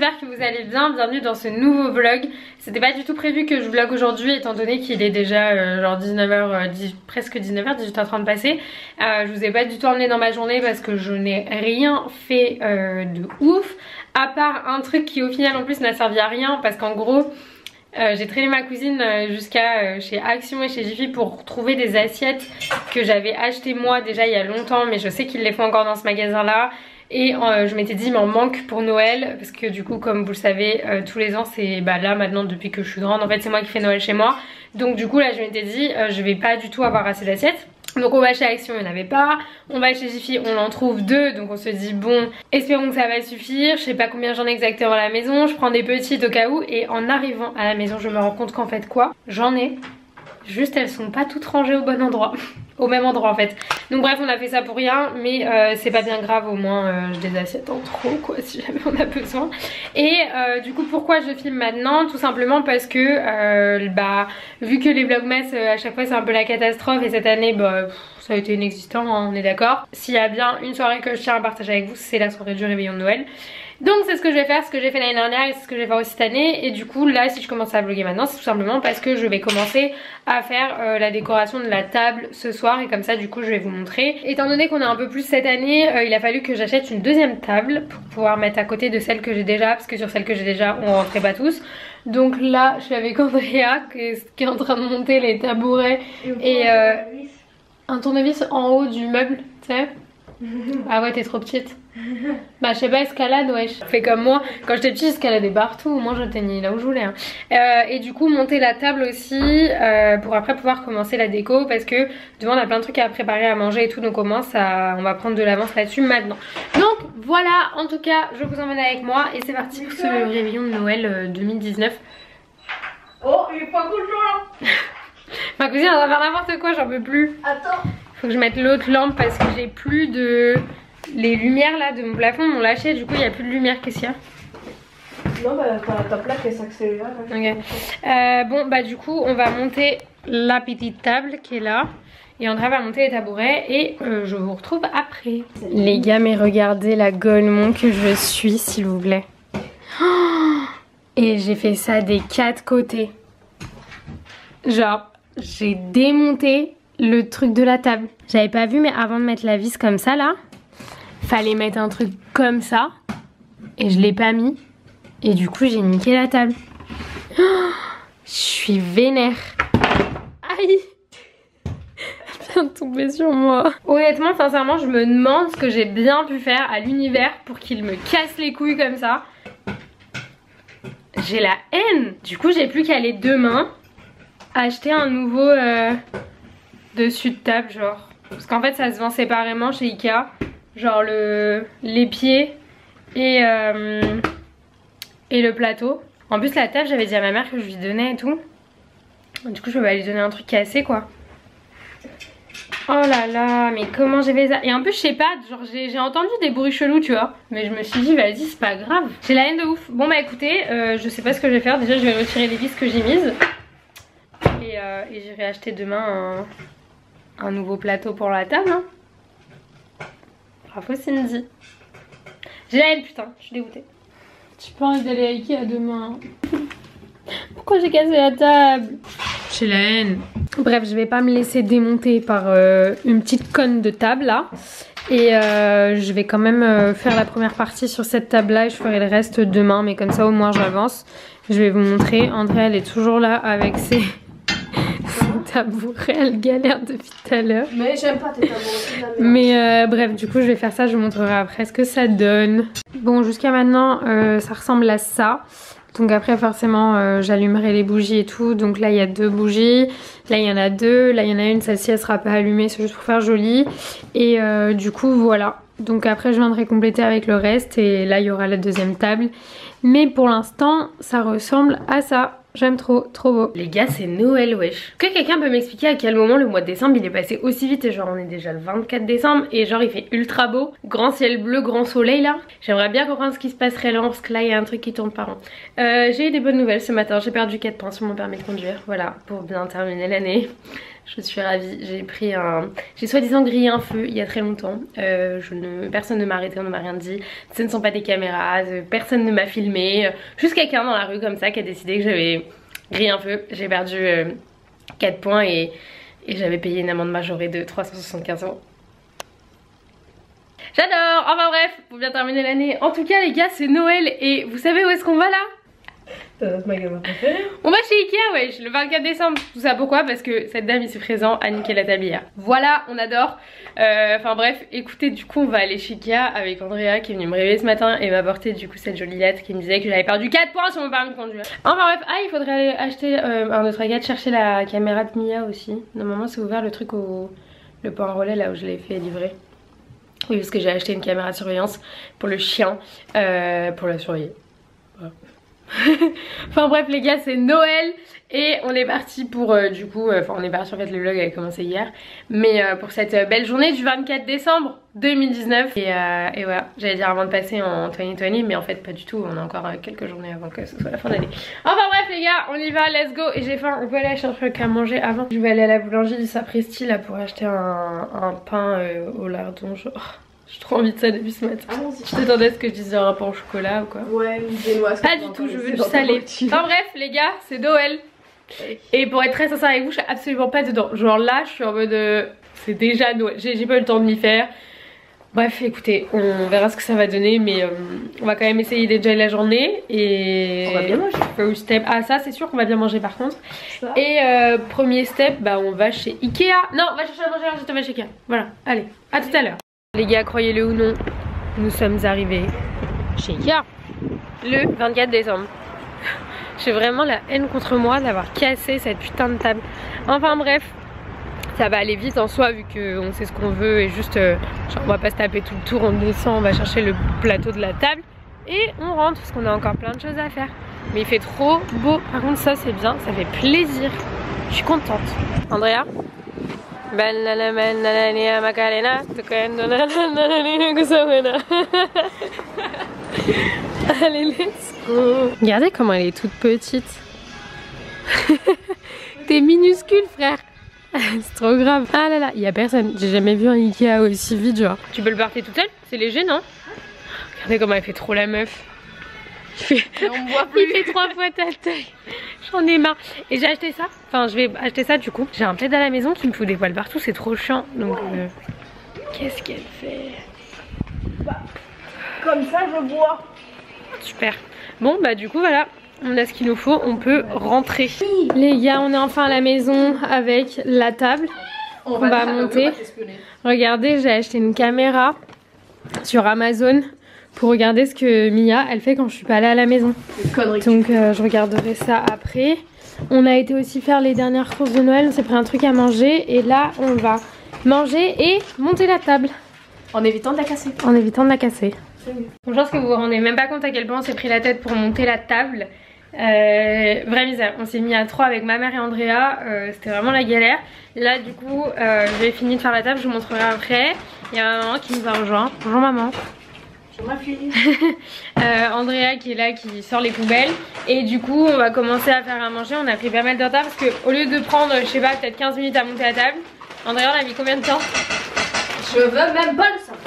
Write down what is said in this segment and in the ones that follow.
j'espère que vous allez bien, bienvenue dans ce nouveau vlog. C'était pas du tout prévu que je vlog aujourd'hui étant donné qu'il est déjà genre 19h, presque 19h, 18h30 passé. Je vous ai pas du tout emmené dans ma journée parce que je n'ai rien fait de ouf. À part un truc qui au final en plus n'a servi à rien parce qu'en gros... j'ai traîné ma cousine jusqu'à chez Action et chez Jiffy pour trouver des assiettes que j'avais achetées moi déjà il y a longtemps, mais je sais qu'ils les font encore dans ce magasin là. Et je m'étais dit il m'en manque pour Noël parce que du coup comme vous le savez tous les ans c'est là maintenant depuis que je suis grande en fait c'est moi qui fais Noël chez moi. Donc du coup là je m'étais dit je vais pas du tout avoir assez d'assiettes. Donc on va chez Action, il n'y en avait pas. On va chez Jiffy, on en trouve 2. Donc on se dit bon, espérons que ça va suffire. Je sais pas combien j'en ai exactement à la maison. Je prends des petites au cas où. Et en arrivant à la maison, je me rends compte qu'en fait quoi, j'en ai. Juste elles sont pas toutes rangées au bon endroit. Au même endroit en fait. Donc bref on a fait ça pour rien. Mais c'est pas bien grave, au moins j'ai des assiettes en trop quoi si jamais on a besoin. Et du coup pourquoi je filme maintenant? Tout simplement parce que vu que les vlogmas à chaque fois c'est un peu la catastrophe. Et cette année ça a été inexistant hein, on est d'accord. S'il y a bien une soirée que je tiens à partager avec vous, c'est la soirée du réveillon de Noël. Donc c'est ce que je vais faire, ce que j'ai fait l'année dernière et c'est ce que je vais faire aussi cette année. Et du coup là si je commence à vlogger maintenant c'est tout simplement parce que je vais commencer à faire la décoration de la table ce soir. Et comme ça du coup je vais vous montrer. Étant donné qu'on a un peu plus cette année, il a fallu que j'achète une deuxième table pour pouvoir mettre à côté de celle que j'ai déjà. Parce que sur celle que j'ai déjà on rentrait pas tous. Donc là je suis avec Andrea qui est en train de monter les tabourets et un tournevis en haut du meuble, tu sais. Ah ouais t'es trop petite. Bah je sais pas, escalade wesh. Fais comme moi, quand j'étais petite j'escaladais partout, moi j'atteignais là où je voulais hein. Et du coup monter la table aussi pour après pouvoir commencer la déco. Parce que devant on a plein de trucs à préparer, à manger et tout. Donc on va prendre de l'avance là-dessus maintenant. Donc voilà, en tout cas je vous emmène avec moi. Et c'est parti pour ce réveillon de Noël 2019. Oh il est pas cool là. Ma cousine elle va faire n'importe quoi, j'en peux plus. Attends. Faut que je mette l'autre lampe parce que j'ai plus de... Les lumières là de mon plafond m'ont lâché, du coup il n'y a plus de lumière. Qu'est-ce qu'il y a? Non bah ta plaque elle s'accélère. Ok. Bon bah du coup on va monter la petite table qui est là. Et Andrea va monter les tabourets et je vous retrouve après. Les gars mais regardez la golemon que je suis s'il vous plaît. Oh, et j'ai fait ça des 4 côtés. Genre j'ai démonté le truc de la table. J'avais pas vu mais avant de mettre la vis comme ça là, fallait mettre un truc comme ça. Et je l'ai pas mis. Et du coup j'ai niqué la table. Oh, je suis vénère. Aïe. Elle vient de tomber sur moi. Honnêtement sincèrement je me demande ce que j'ai bien pu faire à l'univers pour qu'il me casse les couilles comme ça. J'ai la haine. Du coup j'ai plus qu'à aller demain acheter un nouveau dessus de table genre. Parce qu'en fait ça se vend séparément chez Ikea. Genre les pieds et le plateau. En plus la table j'avais dit à ma mère que je lui donnais et tout. Du coup je vais lui donner un truc cassé quoi. Oh là là mais comment j'ai fait ça. Et en plus je sais pas, genre j'ai entendu des bruits chelous tu vois. Mais je me suis dit vas-y c'est pas grave. J'ai la haine de ouf. Bon bah écoutez je sais pas ce que je vais faire. Déjà je vais retirer les vis que j'ai mises. Et j'irai acheter demain un nouveau plateau pour la table hein. Bravo Cindy. J'ai la haine putain, je suis dégoûtée. J'ai pas envie d'aller à Ikea demain. Pourquoi j'ai cassé la table? J'ai la haine. Bref je vais pas me laisser démonter par une petite conne de table là. Et je vais quand même faire la première partie sur cette table là. Et je ferai le reste demain. Mais comme ça au moins j'avance. Je vais vous montrer. André elle est toujours là avec ses... tabouret, elle galère depuis tout à l'heure. Mais j'aime pas tes tabourets. Mais bref, du coup, je vais faire ça. Je vous montrerai après ce que ça donne. Bon, jusqu'à maintenant, ça ressemble à ça. Donc après, forcément, j'allumerai les bougies et tout. Donc là, il y a 2 bougies. Là, il y en a 2. Là, il y en a une. Celle-ci, elle sera pas allumée. C'est juste pour faire joli. Et du coup, voilà. Donc après, je viendrai compléter avec le reste. Et là, il y aura la deuxième table. Mais pour l'instant, ça ressemble à ça. J'aime trop, trop beau. Les gars c'est Noël wesh. Que quelqu'un peut m'expliquer à quel moment le mois de décembre il est passé aussi vite? Et genre on est déjà le 24 décembre et genre il fait ultra beau. Grand ciel bleu, grand soleil là. J'aimerais bien comprendre ce qui se passerait là parce que là il y a un truc qui tourne par an. J'ai eu des bonnes nouvelles ce matin. J'ai perdu 4 points sur mon permis de conduire. Voilà, pour bien terminer l'année. Je suis ravie. J'ai soi-disant grillé un feu il y a très longtemps. Personne ne m'a arrêté, on ne m'a rien dit. Ce ne sont pas des caméras, personne ne m'a filmé. Juste quelqu'un dans la rue comme ça qui a décidé que j'avais grillé un feu. J'ai perdu 4 points et j'avais payé une amende majorée de 375 €. J'adore. Enfin bref, pour bien terminer l'année. En tout cas les gars, c'est Noël et vous savez où est-ce qu'on va là? C'est notre magasin préféré. On va chez Ikea, wesh, le 24 décembre. Tout ça pourquoi? Parce que cette dame ici présente a niqué la table hier. Voilà, on adore. Enfin bref, écoutez, du coup on va aller chez Ikea avec Andrea qui est venue me réveiller ce matin et m'a apporté du coup cette jolie lettre qui me disait que j'avais perdu 4 points sur mon permis de conduire. Enfin bref, il faudrait aller acheter un autre agate, chercher la caméra de Mia aussi. Normalement c'est ouvert le truc le point relais là où je l'ai fait livrer. Oui, parce que j'ai acheté une caméra de surveillance pour le chien, pour la surveiller. Voilà. Enfin bref les gars, c'est Noël et on est parti pour du coup, on est parti en fait, le vlog avait commencé hier, mais pour cette belle journée du 24 décembre 2019 et voilà, j'allais dire avant de passer en 2020 mais en fait pas du tout, on a encore quelques journées avant que ce soit la fin d'année. Enfin bref les gars, on y va, let's go. Et j'ai faim, on peut aller acheter un truc à manger avant. Je vais aller à la boulangerie du Sapristi là pour acheter un pain au lardon genre. J'ai trop envie de ça depuis ce matin. Je t'attendais à ce que je dise un rapport au chocolat ou quoi? Ouais, une viennoise. Pas du tout, je veux du salé. Enfin bref les gars, c'est Noël. Et pour être très sincère avec vous, je suis absolument pas dedans. Genre là, je suis en mode c'est déjà Noël. J'ai pas eu le temps de m'y faire. Bref, écoutez, on verra ce que ça va donner, mais on va quand même essayer d'enjoy la journée et on va bien manger. First step, ça c'est sûr qu'on va bien manger par contre. Ça. Et premier step, bah on va chez Ikea. Non, on va chercher à manger ensuite on va chez Ikea. Voilà, allez, à tout à l'heure. Les gars, croyez-le ou non, nous sommes arrivés chez Ikea le 24 décembre. J'ai vraiment la haine contre moi d'avoir cassé cette putain de table. Enfin bref, ça va aller vite en soi vu qu'on sait ce qu'on veut et juste genre, on va pas se taper tout le tour, on descend, on va chercher le plateau de la table et on rentre parce qu'on a encore plein de choses à faire. Mais il fait trop beau, par contre ça c'est bien, ça fait plaisir, je suis contente. Andrea? Allez, let's go. Regardez comment elle est toute petite. T'es minuscule frère. C'est trop grave. Ah là là, il y a personne. J'ai jamais vu un Ikea aussi vide genre. Tu peux le porter toute seule? C'est léger non? Regardez comment elle fait trop la meuf. Il fait 3 fois ta taille. J'en ai marre. Et j'ai acheté ça. Enfin je vais acheter ça du coup. J'ai un plaid à la maison qui me fout des poils partout. C'est trop chiant. Donc qu'est-ce qu'elle fait? Bah, comme ça je bois. Super. Bon bah du coup voilà, on a ce qu'il nous faut, on peut rentrer. Les gars, on est enfin à la maison avec la table. On va monter. Regardez, j'ai acheté une caméra sur Amazon pour regarder ce que Mia elle fait quand je suis pas là à la maison. Donc je regarderai ça après. On a été aussi faire les dernières courses de Noël, on s'est pris un truc à manger et là on va manger et monter la table. En évitant de la casser. En évitant de la casser. Je pense que vous vous rendez même pas compte à quel point on s'est pris la tête pour monter la table. Vraie misère, on s'est mis à 3 avec ma mère et Andrea, c'était vraiment la galère. Là du coup j'ai fini de faire la table, je vous montrerai après. Il y a ma maman qui nous a rejoint. Bonjour maman. Bonjour ma fille. Andrea qui est là, qui sort les poubelles. Et du coup on va commencer à faire à manger. On a pris pas mal de retard parce que au lieu de prendre je sais pas peut-être 15 minutes à monter la table, Andrea on a mis combien de temps? Je veux même pas le savoir.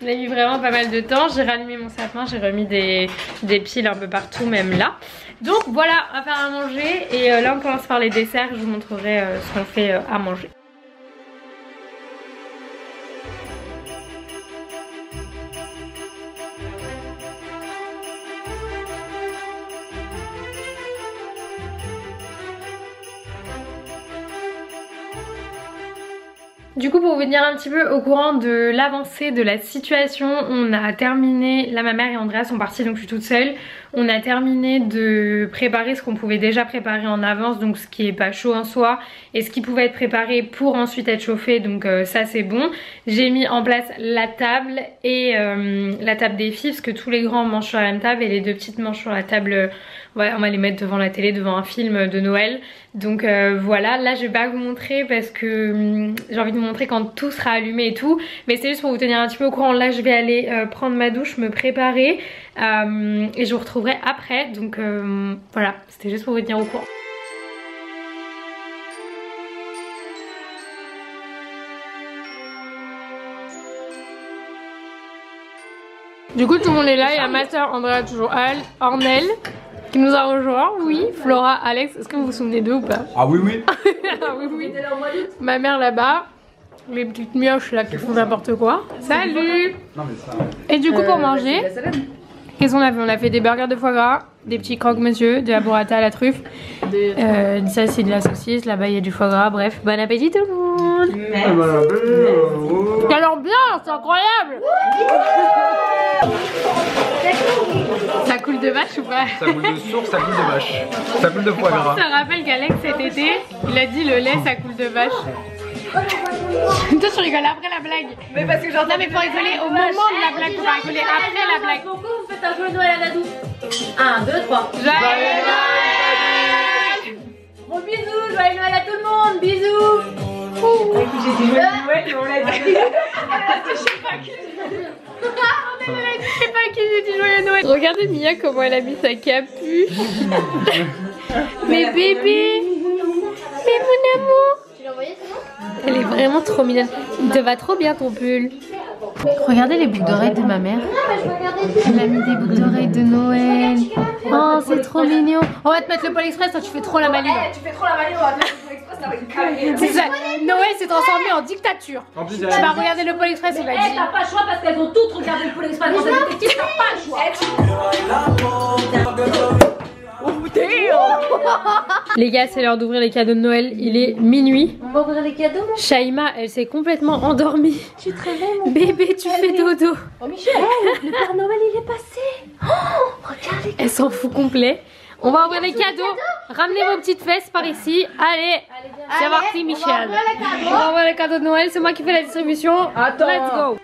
On a mis vraiment pas mal de temps, j'ai rallumé mon sapin, j'ai remis des piles un peu partout, même là. Donc voilà, on va faire à manger et là on commence par les desserts, je vous montrerai ce qu'on fait à manger. Du coup pour vous tenir un petit peu au courant de l'avancée de la situation, on a terminé, là ma mère et Andrea sont partis donc je suis toute seule. On a terminé de préparer ce qu'on pouvait déjà préparer en avance, donc ce qui est pas chaud en soi et ce qui pouvait être préparé pour ensuite être chauffé, donc ça c'est bon. J'ai mis en place la table et la table des filles parce que tous les grands mangent sur la même table et les deux petites mangent sur la table. Ouais, on va les mettre devant la télé, devant un film de Noël. Donc voilà, là je vais pas vous montrer parce que j'ai envie de vous montrer quand tout sera allumé et tout. Mais c'est juste pour vous tenir un petit peu au courant. Là je vais aller prendre ma douche, me préparer et je vous retrouverai après. Donc voilà, c'était juste pour vous tenir au courant. Du coup tout le monde est là, il y a ma soeur Andrea toujours Ornel qui nous a rejoint, oui, Flora, Alex, est-ce que vous vous souvenez d'eux ou pas? Ah oui oui. Ah oui oui. Ma mère là-bas, les petites mioches là qui font n'importe quoi. Salut. Non mais ça. Et du coup pour manger, qu'est-ce qu'on a fait? On a fait des burgers de foie gras, des petits croque-monsieur, de la burrata à la truffe. Ça c'est de la saucisse, là-bas il y a du foie gras, bref, bon appétit tout le monde. Ça a l'air bien, c'est incroyable. Ça coule de vache ou pas? Ça coule de source, ça coule de vache. Ça coule de foie gras. Ça rappelle qu'Alex cet été, il a dit le lait ça coule de vache. Toi tu rigoles après la blague. Mais parce que j'entends. Non mais faut rigoler au moment de la blague, faut pas rigoler après la blague. Pourquoi vous faites un joyeux Noël à Dadou? 1, 2, 3. Joyeux Noël. Bon bisous, joyeux Noël à tout le monde, bisous. J'ai dit joyeux Noël et on l'a dit. Je sais pas qui j'ai dit joyeux Noël. Regardez Mia comment elle a mis sa capuche. Mais bébé, mais mon amour. Tu l'as envoyé comment? Elle est vraiment trop mignonne. Il te va trop bien ton pull. Regardez les boucles d'oreilles de ma mère. Elle m'a mis des boucles d'oreilles de Noël. Oh c'est trop mignon. On va te mettre le Pôle Express, toi tu fais trop la maline. Tu fais trop la maline, on va mettre le express avec une caméra. C'est ça. Noël s'est transformé en dictature. En plus, Tu vas regarder le Pôle Express, il va Eh, dire. t'as pas le choix parce qu'elles ont toutes regardé le Pôle Express dans cette détective, t'as pas le choix. Les gars, c'est l'heure d'ouvrir les cadeaux de Noël. Il est minuit. On va ouvrir les cadeaux, mon Shaima, elle s'est complètement endormie. Je suis très belle, mon Bébé, tu fais dodo. Oh Michel, le Père Noël il est passé. Oh, regarde les Elle s'en fout complet. On va ouvrir les cadeaux. Ramenez vos petites fesses par ici. Allez, c'est parti, Michel. On va ouvrir les cadeaux de Noël. C'est moi qui fais la distribution. Attends. Let's go.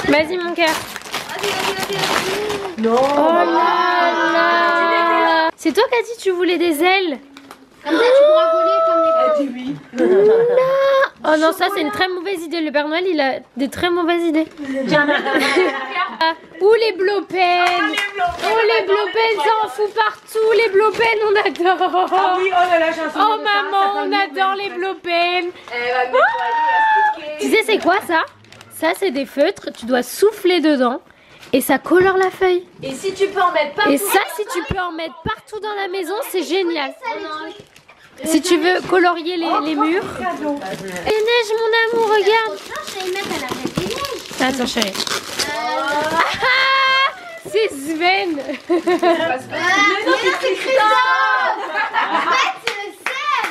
Vas-y, mon cœur. Non. Oh là là. C'est toi qui as dit que tu voulais des ailes. Comme ça tu pourras voler comme les Elle dit oui. Oh non, ça c'est une très mauvaise idée. Le Père Noël, il a des très mauvaises idées. Ou les blowpens. Oh les blowpens, ça en fout partout. Les blowpens, on adore. Ah oui, oh là là, j'ai un souvenir Oh de ça, maman, ça on fait adore une les bonne blowpens. Elle va nettoyer, Tu sais c'est quoi ça? Ça c'est des feutres, tu dois souffler dedans et ça colore la feuille. Et si tu peux en mettre pas. Et ça si tu peux en mettre partout dans la maison, c'est génial. Si tu veux colorier les murs. Et neige mon amour, regarde. Attends chérie. Ah, c'est Sven. Mais non, c'est Christophe. En fait, c'est le cerf.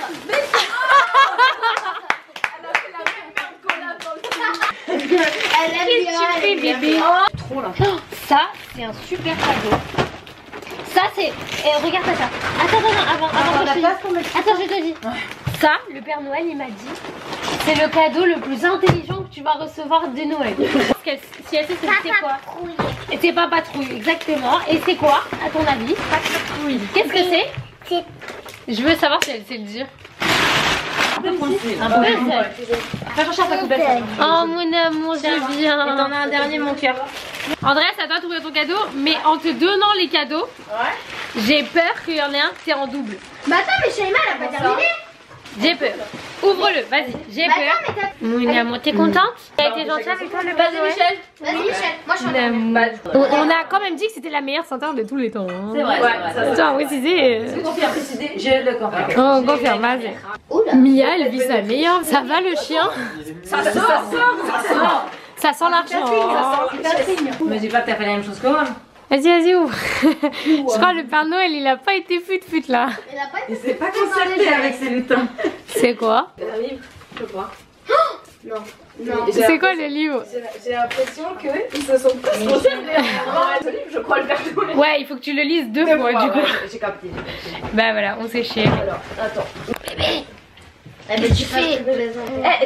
Elle aime bien, Qu'est-ce que tu fais bébé? Trop là. Ça c'est un super cadeau. Ça c'est... regarde ça. Attends, avant que je te dise. Attends, je te dis. Ça, le Père Noël il m'a dit, c'est le cadeau le plus intelligent que tu vas recevoir de Noël. Parce que si elle sait c'est quoi? Et c'est pas patrouille, exactement. Et c'est quoi, à ton avis? Patrouille. Qu'est-ce que c'est? Je veux savoir si elle sait le dire. Un puzzle. Oh mon amour, j'ai bien. Et t'en as un dernier, mon cœur. Andrea, ça doit t'ouvrir ton cadeau, mais en te donnant les cadeaux, j'ai peur qu'il y en ait un, t'es en double. Bah attends, mais Shaima, elle a pas terminé. J'ai peur. Ouvre-le, vas-y, j'ai peur. Mon amour, t'es contente? T'as été gentille avec toi le Père Noël? Michel. Vas-y, Michel. Moi, je suis en L'amour. On a quand même dit que c'était la meilleure Saint-Anne de tous les temps. Hein. C'est vrai, Attends, oui, c'est... Je le confirme. Oh, confirme, vas-y. Mia, elle vit sa meilleure. Ça va le chien? Ça sort. Ça sent l'argent. Mais dis pas que t'as fait la même chose que moi. Vas-y, ouvre. Je crois que le Père Noël, il a pas été fut là. Elle a pas été. C'est pas concerté avec ces lutins. C'est quoi? Un livre, je crois. Non. C'est quoi le livre? J'ai l'impression qu'ils se sont tous concertés. Ce livre, je crois le Père Noël. Ouais, il faut que tu le lises deux fois du coup. J'ai capté. Bah voilà, on s'est chié. Alors, attends. Mais tu fais.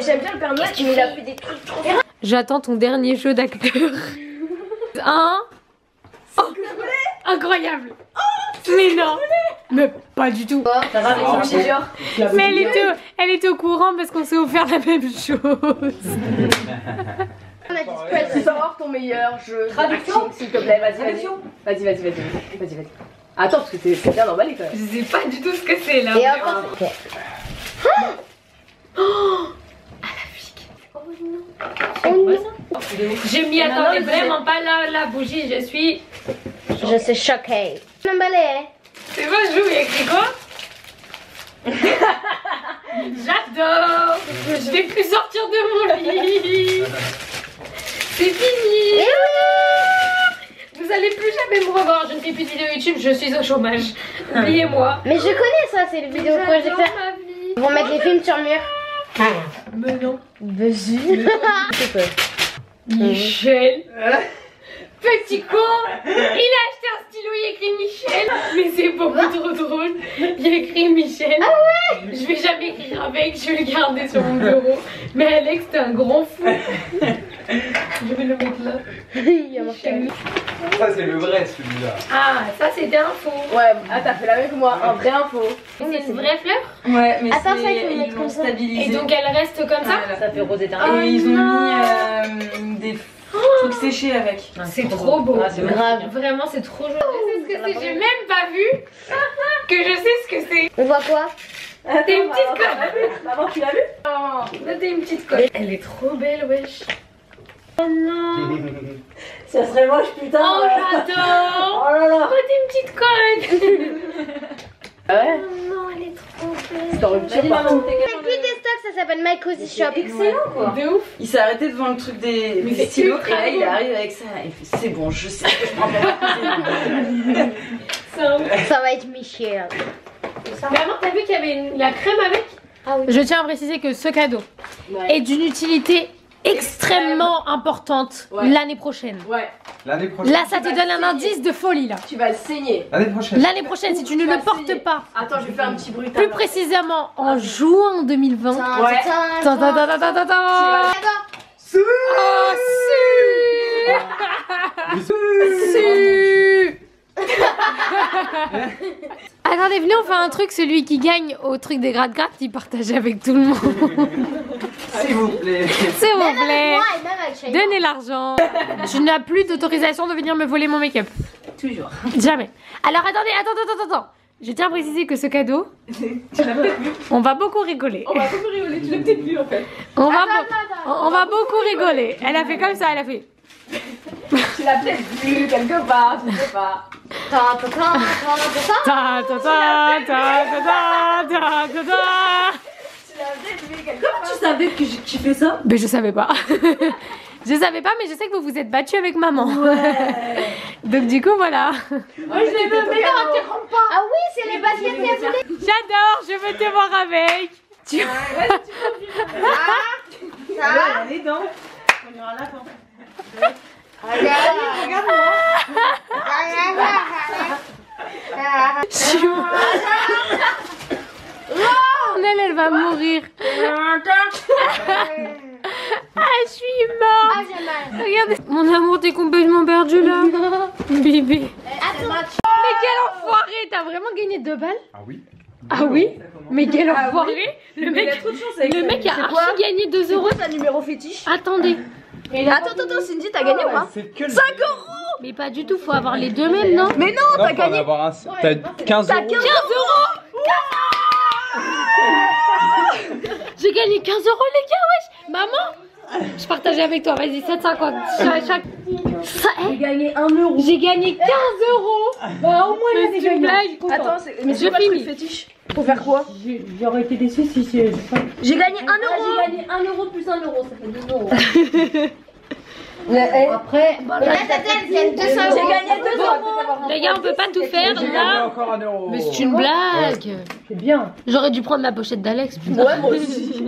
J'aime bien le Père Noël, mais il a fait des trucs trop bien. J'attends ton dernier jeu d'acteur. Un. Oh. Incroyable. Mais non. Mais pas du tout. Ça va, Mais elle était au courant parce qu'on s'est offert la même chose. Sors ton meilleur jeu. Traduction, s'il te plaît, vas-y. Vas-y. Attends, parce que c'est bien emballé quand même. Je sais pas du tout ce que c'est là. Et encore. Je m'y attendais vraiment pas là, la bougie, je suis... Je suis choquée. L'emballé. C'est quoi ce jeu, il y a écrit quoi? J'adore. Je vais plus sortir de mon lit. C'est fini. Vous allez plus jamais me revoir, je ne fais plus de vidéos YouTube, je suis au chômage. Oubliez-moi. Mais je connais ça, c'est le vidéo que j'ai fait. Ma vie. Ils vont mettre les films sur le mur. Mais non. Vas-y. Michel. Petit con. Il a acheté un stylo, il y a écrit Michel. Mais c'est beaucoup trop drôle. Il y a écrit Michel. Ah ouais. Je vais jamais écrire avec, je vais le garder sur mon bureau. Mais Alex, t'es un grand fou. Je vais le mettre là. Il y a marqué. Ça, c'est le vrai celui-là. Ah, ça c'était un faux. Ouais, t'as fait la même que moi, un vrai info. C'est une vraie fleur? Ouais, mais Attends, ça, il faut le ils mettre l'ont comme ça. stabilisé. Et donc elle reste comme ça? Voilà. Ça fait rose Et éternel. ils ont non. mis des trucs séchés avec. C'est trop beau. Ah, c'est grave. Vraiment, c'est trop joli. Je sais ce que c'est, j'ai même pas vu que je sais ce que c'est. On voit quoi? T'es une petite conne. Maman, tu l'as vu? Là, t'es une petite conne. Elle est trop belle, wesh. Oh non. Ça serait moche, putain. Oh, j'adore. Oh là là. Oh, t'es une petite conne. Ouais. Oh non, elle est trop belle. T'aurais pu dire partout. C'est plus des stocks, ça s'appelle My Cozy Shop. Excellent quoi. De ouf. Il s'est arrêté devant le truc des c'est stylos et ultra là il beau. arrive avec ça. Il fait c'est bon, je sais que je prends pas. C'est un ouf. Ça va être Michel. Maman, t'as vu qu'il y avait la crème avec? Ah oui. Je tiens à préciser que ce cadeau est d'une utilité extrêmement importante l'année prochaine. Ouais, L'année prochaine. Là, ça te donne un indice de folie là. tu vas le saigner. L'année prochaine. L'année prochaine, si tu ne vas le portes saigner. pas, Attends, je vais faire un petit bruit. plus précisément en juin 2020. Ouais. Ta, ta, ta, ta, ta, ta, ta. Oh, su. Attendez, venez, on fait un truc. Celui qui gagne au truc des gratte-gratte, il partage avec tout le monde. S'il vous plaît. S'il vous plaît. Moi et même avec Shayna. Donnez l'argent. Tu n'as plus d'autorisation de venir me voler mon make-up. Toujours. Jamais. Alors attendez, attends. Je tiens à préciser que ce cadeau, on va beaucoup rigoler. On va beaucoup rigoler, tu l'as peut-être vu en fait. On va beaucoup rigoler. Elle a fait comme ça, elle a fait. Tu l'as peut-être vu quelque part, je sais pas. Ta ta ta ta ta ta ta ta ta. Tu l'as peut-être vu quelque part. Tu savais que tu fais ça? Mais je savais pas. Je savais pas, mais je sais que vous vous êtes battu avec maman. Donc du coup voilà. Moi je l'ai vu, mais non, tu rentres pas. Ah oui, c'est les baskets qu'elle voulait. J'adore, je veux te voir avec. Tu... Ça. Les dents. On ira là quand. Elle va mourir. Ah, je suis morte. Ah, j'ai mal. Regardez. Mon amour, t'es complètement perdu là. Bébé. Attends. Mais quel enfoiré. T'as vraiment gagné 2 balles? Ah oui. Ah oui? Mais quel enfoiré. Le Il a mec, trop de chance avec le ça. mec a archi gagné 2 €. C'est un numéro fétiche. Attendez. Attends, Cindy, t'as gagné ou pas? C'est que 5 €. Mais pas du tout, faut avoir les deux mêmes, non? Mais non, t'as gagné. T'as 15 T'as euros. 15 J'ai gagné 15 € les gars, wesh. Maman, je partageais avec toi, vas-y, 7,50 chaque. J'ai gagné 1 €. J'ai gagné 15 €. Bah au moins Mais c'est une blague. Attends, mais c'est quoi le truc fétiche? Pour faire quoi? J'aurais été déçue si c'est. J'ai gagné 1 €. J'ai gagné 1 € plus 1 €, ça fait 2 €. Après, Et là, ta tête, c'est 200 €. J'ai gagné 2 €. Les gars, on peut pas tout faire J'ai gagné là. encore 1 euro. Mais c'est une blague. c'est bien. J'aurais dû prendre la pochette d'Alex. putain. Ouais, moi aussi.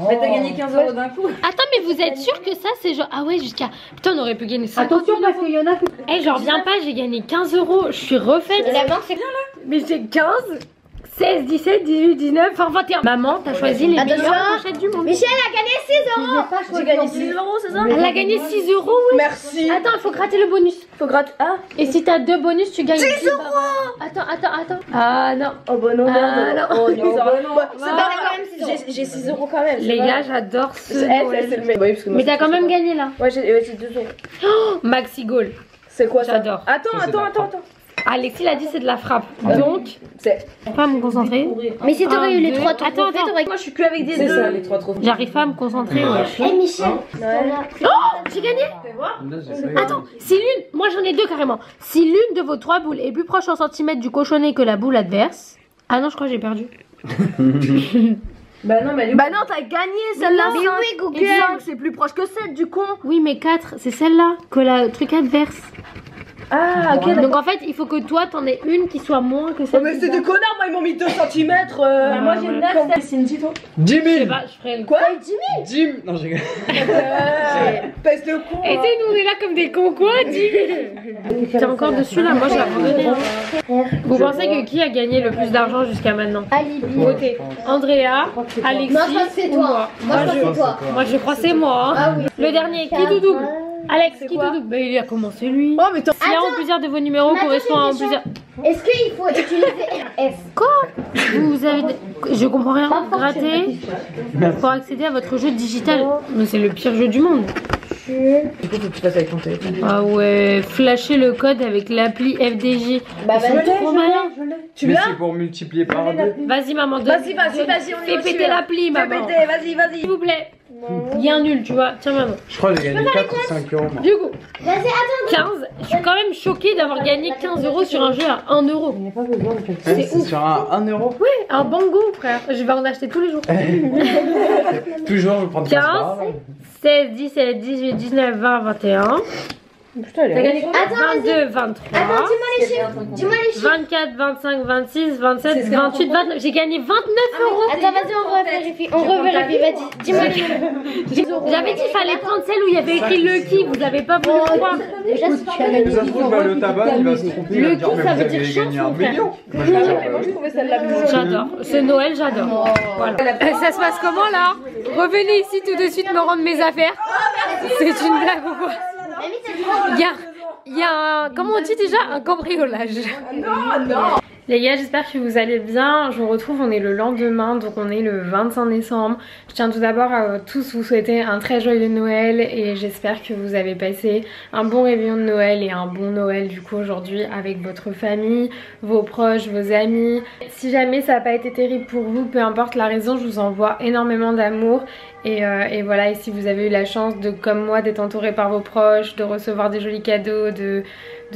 Mais t'as gagné 15 € d'un coup. Attends, mais vous êtes sûr que ça c'est genre. Ah ouais, jusqu'à. Putain, on aurait pu gagner 50 Attention parce qu'il y en a que. Eh, j'en reviens pas, j'ai gagné 15 €. Je suis refaite. La banque, c'est Mais j'ai 15, 16, 17, 18, 19, 20, 21. Maman, t'as choisi les meilleures pochettes du monde. Michel a gagné 6 euros. J'ai gagné 6 euros, c'est ça? Elle a gagné 6 euros, oui. Merci. Attends, il faut gratter le bonus. Faut gratter. Ah. Et si t'as 2 bonus, tu gagnes 10 euros. Attends. Ah non. Oh bah non, Ah, merde. non. Oh non, bah non. C'est pas quand même 6 euros. J'ai 6 euros quand même. Les gars, j'adore ce C'est Noël. le meilleur. Oui, parce que moi, Mais t'as quand même gagné là. Ouais, j'ai 2 euros. Oh, Maxi Goal. C'est quoi ça? J'adore. Attends. Alexis l'a dit, c'est de la frappe. Donc, C'est. pas me concentrer. Mais si t'aurais eu les 3 Attends, trophées, t'aurais. Moi, je suis que avec des 2. C'est ça, les 3 trophées. J'arrive pas à me concentrer. Eh Michel. J'ai gagné. Attends, si l'une, moi j'en ai 2 carrément. Si l'une de vos 3 boules est plus proche en centimètres du cochonnet que la boule adverse. Ah non, je crois que j'ai perdu. Bah non, t'as gagné celle-là. Mais oui, Google. Et 5, c'est plus proche que 7 du con. Oui, mais 4, c'est celle-là que le truc adverse. Ah, ok. Donc en fait, il faut que toi t'en aies une qui soit moins que celle. Oh, mais c'est des connards, moi ils m'ont mis 2 cm. Moi j'ai 9. Cindy, toi? 10 Je sais 000. pas, je ferai le Quoi? 10 000. Non, j'ai rigole. Pèse le con. Et tu sais, nous on est là comme des cons, quoi, dis. T'es encore dessus là, moi j'ai abandonné. Vous pensez que qui a gagné le plus d'argent jusqu'à maintenant? Alibi. Votez. Andrea, Alexis. Moi je crois que c'est ou toi. Moi je crois que c'est toi. Moi je crois que c'est moi. Ah oui. Le dernier, qui tout double? Alex, qui tout double? Bah il a commencé lui. Oh, mais t'en. Si l'un ou plusieurs de vos numéros Attends, correspond à un j'ai une plusieurs. Est-ce qu'il faut utiliser RS? Quoi? Vous avez. Je comprends rien. Gratter pour accéder à votre jeu digital. Mais c'est le pire jeu du monde. Du coup, faut que tu passes avec ton téléphone. Ah ouais, flasher le code avec l'appli FDJ. Bah Ils sont trop malins. Tu Mais l'as? c'est pour multiplier par 2. Vas-y maman, Vas-y, on y fais va. péter l'appli maman. Vas-y. S'il vous plaît. Il y a un nul, tu vois. Tiens maman. Je crois que j'ai gagné 4 ou 5 euros. Moi. Du coup, Vas-y, attends. 15. Je suis quand même choquée d'avoir gagné 15 euros sur un jeu à 1 euro. C'est sur un euro. Ouais, un bango frère. Je vais en acheter tous les jours. Toujours, je prends 15, 16, 17, 18, 19, 20, 21. Putain, elle est T'as gagné quoi? Attends, 22, 23. Attends, dis-moi les chiffres. Dis-moi les chiffres. 24, 25, 26, 27, 28, 29. J'ai gagné 29 euros. Attends, vas-y, on revérifie. On revérifie, vas-y. Dis-moi les chiffres. J'avais dit qu'il fallait prendre celle où il y avait écrit Lucky. Vous avez pas voulu le croire. Déjà, si tu as gagné. Mais ça se trouve, le tabac, il va se tromper. Il va dire, mais ça vous veut dire avez gagné chance, 1 mon frère. million. Moi, je trouvais celle-là plus jolie. J'adore. Ce Noël, j'adore. Voilà. Ça se passe comment là? Revenez ici tout de suite me rendre mes affaires. C'est une blague ou quoi? Mamie, t'as dit quoi? Il y a un, comment on dit déjà, un cambriolage. Non. Les gars, j'espère que vous allez bien. Je vous retrouve, on est le lendemain, donc on est le 25 décembre. Je tiens tout d'abord à tous vous souhaiter un très joyeux Noël et j'espère que vous avez passé un bon réveillon de Noël et un bon Noël du coup aujourd'hui avec votre famille, vos proches, vos amis. Si jamais ça n'a pas été terrible pour vous, peu importe la raison, je vous envoie énormément d'amour. Et voilà, et si vous avez eu la chance de, comme moi, d'être entouré par vos proches, de recevoir des jolis cadeaux, de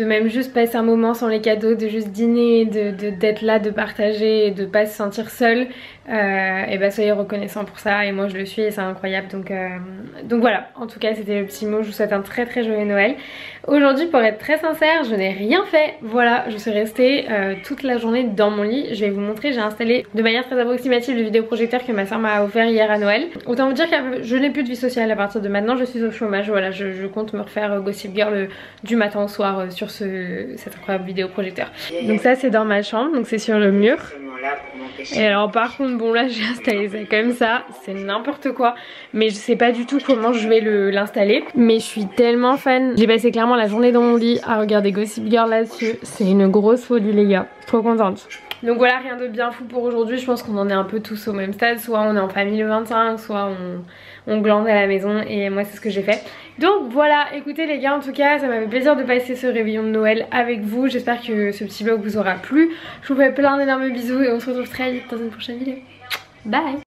même juste passer un moment sans les cadeaux, de juste dîner, d'être là, de partager et de pas se sentir seul, et bah soyez reconnaissants pour ça, et moi je le suis et c'est incroyable. Donc voilà, en tout cas c'était le petit mot. Je vous souhaite un très très joyeux Noël. Aujourd'hui, pour être très sincère, je n'ai rien fait. Voilà, je suis restée toute la journée dans mon lit. Je vais vous montrer, j'ai installé de manière très approximative le vidéoprojecteur que ma soeur m'a offert hier à Noël. Autant vous dire que je n'ai plus de vie sociale à partir de maintenant, je suis au chômage. Voilà, je compte me refaire Gossip Girl du matin au soir sur cet incroyable vidéoprojecteur. Donc ça c'est dans ma chambre, donc c'est sur le mur. Et alors par contre, bon là j'ai installé ça comme ça, c'est n'importe quoi, mais je sais pas du tout comment je vais l'installer. Mais je suis tellement fan, j'ai passé clairement la journée dans mon lit à regarder Gossip Girl là-dessus, c'est une grosse folie les gars, trop contente. Donc voilà, rien de bien fou pour aujourd'hui, je pense qu'on en est un peu tous au même stade, soit on est en famille le 25, soit on glande à la maison, et moi c'est ce que j'ai fait. Donc voilà, écoutez les gars, en tout cas ça m'a fait plaisir de passer ce réveillon de Noël avec vous. J'espère que ce petit vlog vous aura plu. Je vous fais plein d'énormes bisous et on se retrouve très vite dans une prochaine vidéo. Bye.